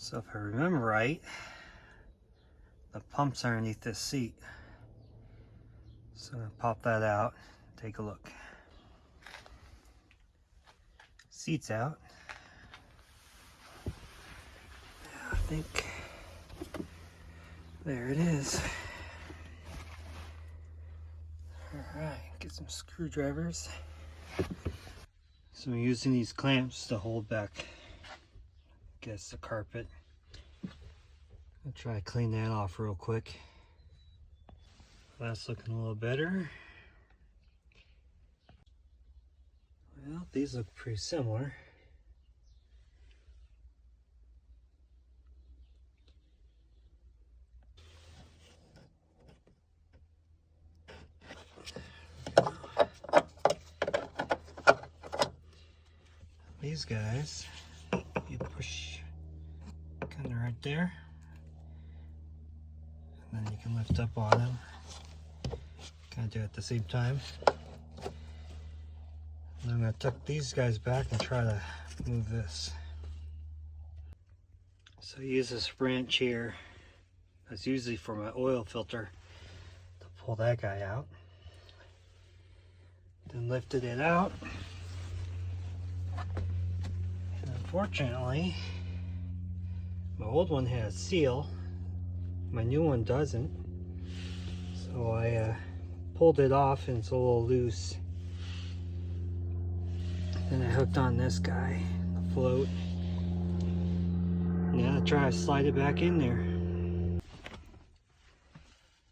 So if I remember right, the pump's underneath this seat. So I'm gonna pop that out, take a look. Seat's out. I think there it is. Alright, get some screwdrivers. So I'm using these clamps to hold back, I guess, the carpet. I'll try to clean that off real quick. That's looking a little better. Well, these look pretty similar. These guys, you push kind of right there, and then you can lift up on them. Kind of do it at the same time. And I'm going to tuck these guys back and try to move this. So I use this branch here. That's usually for my oil filter to pull that guy out. Then lifted it out. And unfortunately, my old one has seal. My new one doesn't. So I pulled it off and it's a little loose. Then I hooked on this guy, the float. Now I try to slide it back in there.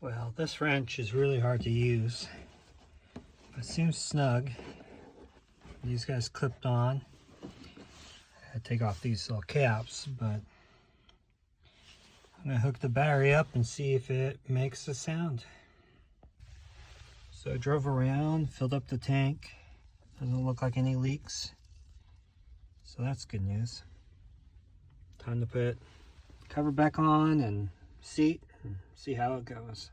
Well, this wrench is really hard to use. It seems snug. These guys clipped on. I had to take off these little caps, but I'm gonna hook the battery up and see if it makes a sound. So I drove around, filled up the tank. Doesn't look like any leaks. So that's good news. Time to put cover back on and seat and see how it goes.